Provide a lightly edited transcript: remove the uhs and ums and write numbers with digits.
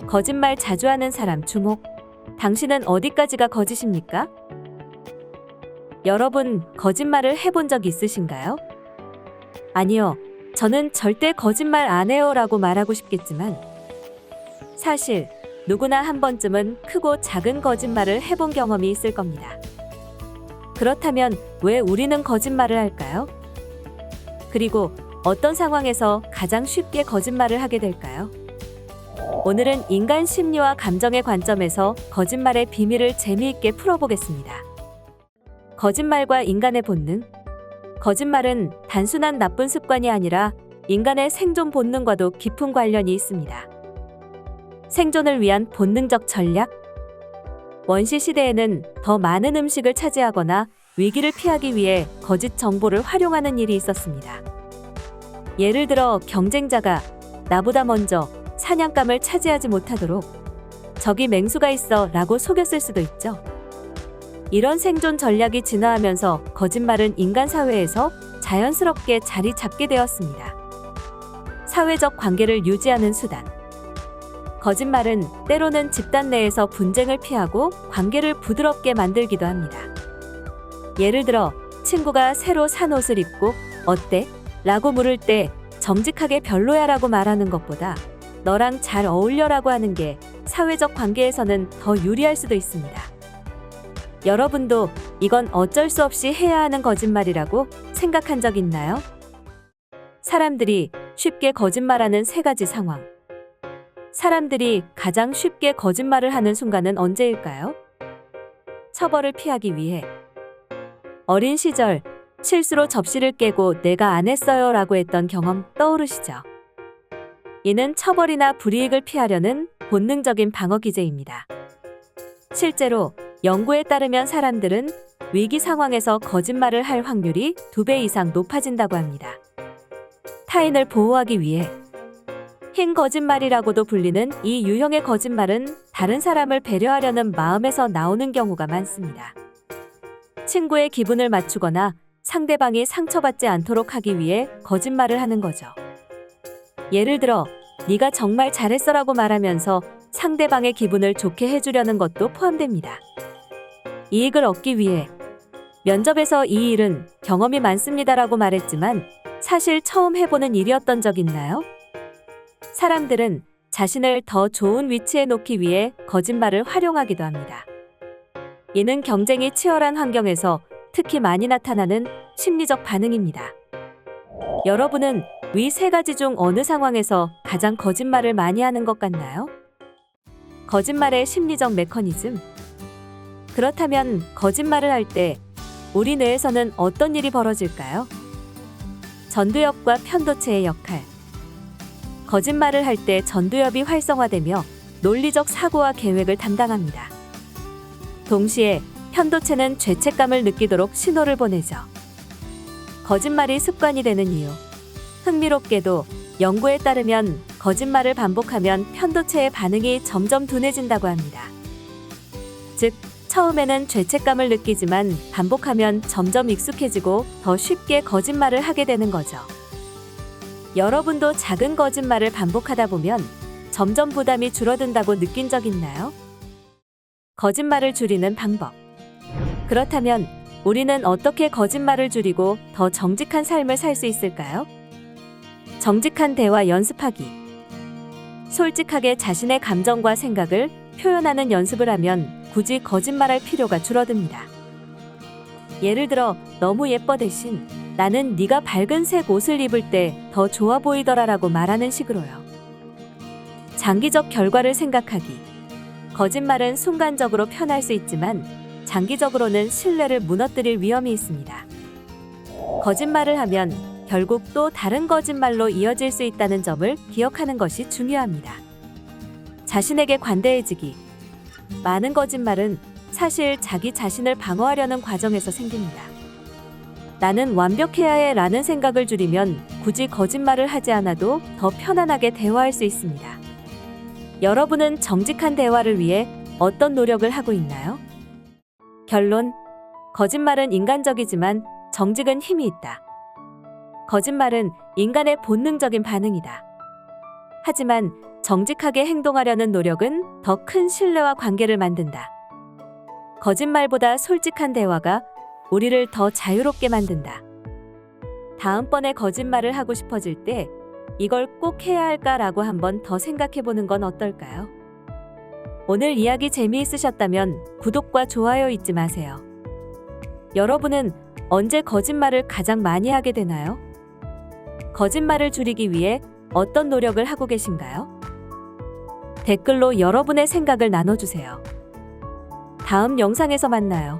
거짓말 자주 하는 사람 주목. 당신은 어디까지가 거짓입니까? 여러분, 거짓말을 해본 적 있으신가요? 아니요, 저는 절대 거짓말 안 해요 라고 말하고 싶겠지만 사실 누구나 한 번쯤은 크고 작은 거짓말을 해본 경험이 있을 겁니다. 그렇다면 왜 우리는 거짓말을 할까요? 그리고 어떤 상황에서 가장 쉽게 거짓말을 하게 될까요? 오늘은 인간 심리와 감정의 관점에서 거짓말의 비밀을 재미있게 풀어보겠습니다. 거짓말과 인간의 본능. 거짓말은 단순한 나쁜 습관이 아니라 인간의 생존 본능과도 깊은 관련이 있습니다. 생존을 위한 본능적 전략. 원시 시대에는 더 많은 음식을 차지하거나 위기를 피하기 위해 거짓 정보를 활용하는 일이 있었습니다. 예를 들어 경쟁자가 나보다 먼저 사냥감을 차지하지 못하도록 저기 맹수가 있어 라고 속였을 수도 있죠. 이런 생존 전략이 진화하면서 거짓말은 인간 사회에서 자연스럽게 자리 잡게 되었습니다. 사회적 관계를 유지하는 수단. 거짓말은 때로는 집단 내에서 분쟁을 피하고 관계를 부드럽게 만들기도 합니다. 예를 들어 친구가 새로 산 옷을 입고 어때? 라고 물을 때 정직하게 별로야 라고 말하는 것보다 너랑 잘 어울려라고 하는 게 사회적 관계에서는 더 유리할 수도 있습니다. 여러분도 이건 어쩔 수 없이 해야 하는 거짓말이라고 생각한 적 있나요? 사람들이 쉽게 거짓말하는 3가지 상황. 사람들이 가장 쉽게 거짓말을 하는 순간은 언제일까요? 처벌을 피하기 위해. 어린 시절 실수로 접시를 깨고 내가 안 했어요 라고 했던 경험 떠오르시죠? 이는 처벌이나 불이익을 피하려는 본능적인 방어 기제입니다. 실제로 연구에 따르면 사람들은 위기 상황에서 거짓말을 할 확률이 2배 이상 높아진다고 합니다. 타인을 보호하기 위해. 흰 거짓말이라고도 불리는 이 유형의 거짓말은 다른 사람을 배려하려는 마음에서 나오는 경우가 많습니다. 친구의 기분을 맞추거나 상대방이 상처받지 않도록 하기 위해 거짓말을 하는 거죠. 예를 들어 네가 정말 잘했어라고 말하면서 상대방의 기분을 좋게 해주려는 것도 포함됩니다. 이익을 얻기 위해. 면접에서 이 일은 경험이 많습니다라고 말했지만 사실 처음 해보는 일이었던 적 있나요? 사람들은 자신을 더 좋은 위치에 놓기 위해 거짓말을 활용하기도 합니다. 이는 경쟁이 치열한 환경에서 특히 많이 나타나는 심리적 반응입니다. 여러분은 위 3가지 중 어느 상황에서 가장 거짓말을 많이 하는 것 같나요? 거짓말의 심리적 메커니즘. 그렇다면 거짓말을 할 때 우리 뇌에서는 어떤 일이 벌어질까요? 전두엽과 편도체의 역할. 거짓말을 할 때 전두엽이 활성화되며 논리적 사고와 계획을 담당합니다. 동시에 편도체는 죄책감을 느끼도록 신호를 보내죠. 거짓말이 습관이 되는 이유. 흥미롭게도 연구에 따르면 거짓말을 반복하면 편도체의 반응이 점점 둔해진다고 합니다. 즉, 처음에는 죄책감을 느끼지만 반복하면 점점 익숙해지고 더 쉽게 거짓말을 하게 되는 거죠. 여러분도 작은 거짓말을 반복하다 보면 점점 부담이 줄어든다고 느낀 적 있나요? 거짓말을 줄이는 방법. 그렇다면 우리는 어떻게 거짓말을 줄이고 더 정직한 삶을 살 수 있을까요? 정직한 대화 연습하기. 솔직하게 자신의 감정과 생각을 표현하는 연습을 하면 굳이 거짓말할 필요가 줄어듭니다. 예를 들어 너무 예뻐 대신 나는 네가 밝은 색 옷을 입을 때 더 좋아 보이더라라고 말하는 식으로요. 장기적 결과를 생각하기. 거짓말은 순간적으로 편할 수 있지만 장기적으로는 신뢰를 무너뜨릴 위험이 있습니다. 거짓말을 하면 결국 또 다른 거짓말로 이어질 수 있다는 점을 기억하는 것이 중요합니다. 자신에게 관대해지기. 많은 거짓말은 사실 자기 자신을 방어하려는 과정에서 생깁니다. 나는 완벽해야 해 라는 생각을 줄이면 굳이 거짓말을 하지 않아도 더 편안하게 대화할 수 있습니다. 여러분은 정직한 대화를 위해 어떤 노력을 하고 있나요? 결론, 거짓말은 인간적이지만 정직은 힘이 있다. 거짓말은 인간의 본능적인 반응이다. 하지만 정직하게 행동하려는 노력은 더 큰 신뢰와 관계를 만든다. 거짓말보다 솔직한 대화가 우리를 더 자유롭게 만든다. 다음번에 거짓말을 하고 싶어질 때 이걸 꼭 해야 할까라고 한번 더 생각해 보는 건 어떨까요? 오늘 이야기 재미있으셨다면 구독과 좋아요 잊지 마세요. 여러분은 언제 거짓말을 가장 많이 하게 되나요? 거짓말을 줄이기 위해 어떤 노력을 하고 계신가요? 댓글로 여러분의 생각을 나눠주세요. 다음 영상에서 만나요.